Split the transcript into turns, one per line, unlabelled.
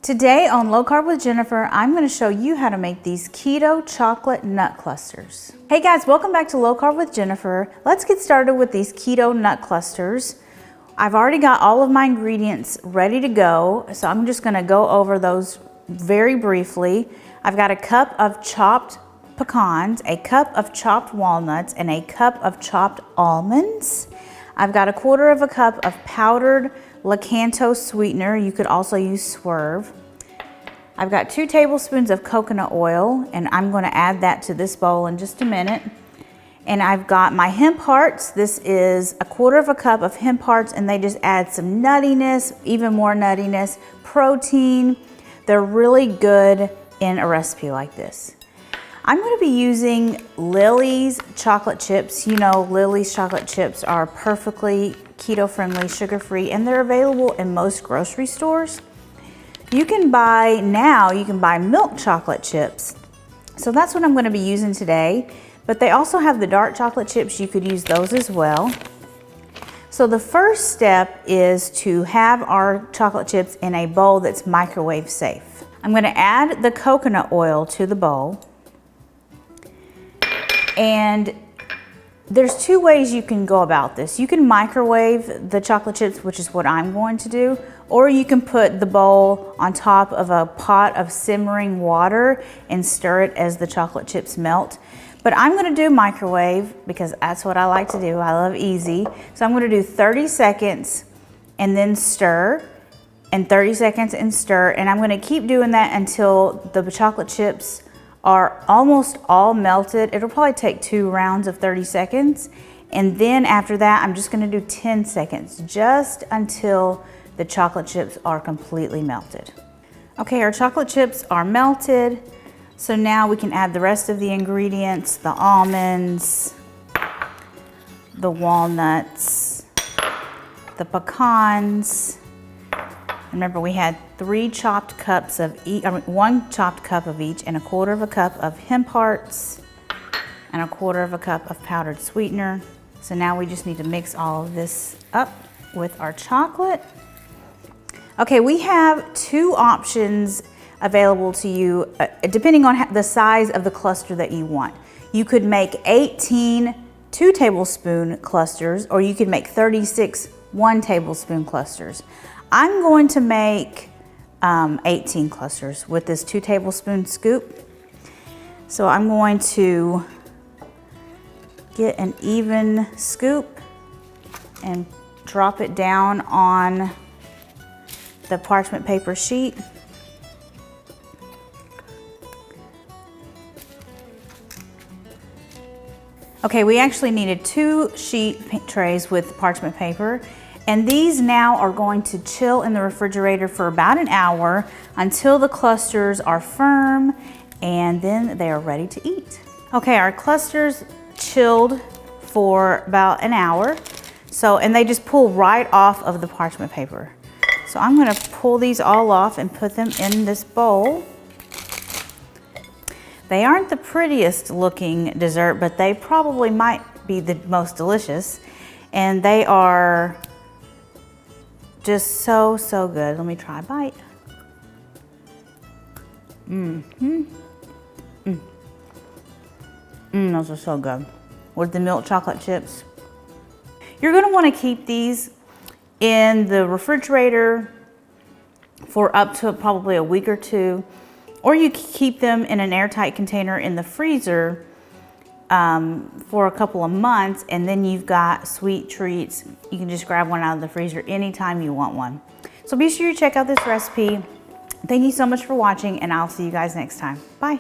Today on Low Carb with Jennifer, I'm going to show you how to make these keto chocolate nut clusters. Hey guys, welcome back to Low Carb with Jennifer. Let's get started with these keto nut clusters. I've already got all of my ingredients ready to go, so I'm just going to go over those very briefly. I've got a cup of chopped pecans, a cup of chopped walnuts, and a cup of chopped almonds. I've got a quarter of a cup of powdered Keto sweetener. You could also use Swerve. I've got 2 tablespoons of coconut oil, and I'm going to add that to this bowl in just a minute. And I've got my hemp hearts. This is a quarter of a cup of hemp hearts, and they just add some nuttiness, even more nuttiness, protein. They're really good in a recipe like this. I'm going to be using Lily's chocolate chips. You know, Lily's chocolate chips are perfectly keto-friendly, sugar-free, and they're available in most grocery stores. You can buy milk chocolate chips. So that's what I'm going to be using today. But they also have the dark chocolate chips. You could use those as well. So the first step is to have our chocolate chips in a bowl that's microwave safe. I'm going to add the coconut oil to the bowl. And there's 2 ways you can go about this. You can microwave the chocolate chips, which is what I'm going to do, or you can put the bowl on top of a pot of simmering water and stir it as the chocolate chips melt. But I'm going to do microwave because that's what I like to do. I love easy. So I'm going to do 30 seconds and then stir, and 30 seconds and stir, and I'm going to keep doing that until the chocolate chips are almost all melted. It'll probably take 2 rounds of 30 seconds. And then after that, I'm just gonna do 10 seconds, just until the chocolate chips are completely melted. Okay, our chocolate chips are melted. So now we can add the rest of the ingredients, the almonds, the walnuts, the pecans. Remember, we had 3 chopped cups of each, 1 chopped cup of each, and a quarter of a cup of hemp hearts, and a quarter of a cup of powdered sweetener. So now we just need to mix all of this up with our chocolate. Okay, we have 2 options available to you, depending on the size of the cluster that you want. You could make 18 2-tablespoon clusters, or you could make 36 1-tablespoon clusters. I'm going to make 18 clusters with this 2-tablespoon scoop. So I'm going to get an even scoop and drop it down on the parchment paper sheet. Okay, we actually needed 2 sheet trays with parchment paper. And these now are going to chill in the refrigerator for about an hour until the clusters are firm, and then they are ready to eat. Okay, our clusters chilled for about an hour. And they just pull right off of the parchment paper. So I'm gonna pull these all off and put them in this bowl. They aren't the prettiest looking dessert, but they probably might be the most delicious. And they are just so good. Let me try a bite. Those are so good. With the milk chocolate chips. You're gonna wanna keep these in the refrigerator for up to probably a week or 2. Or you can keep them in an airtight container in the freezer for a couple of months, and then you've got sweet treats. You can just grab one out of the freezer anytime you want one. So be sure you check out this recipe. Thank you so much for watching, and I'll see you guys next time. Bye.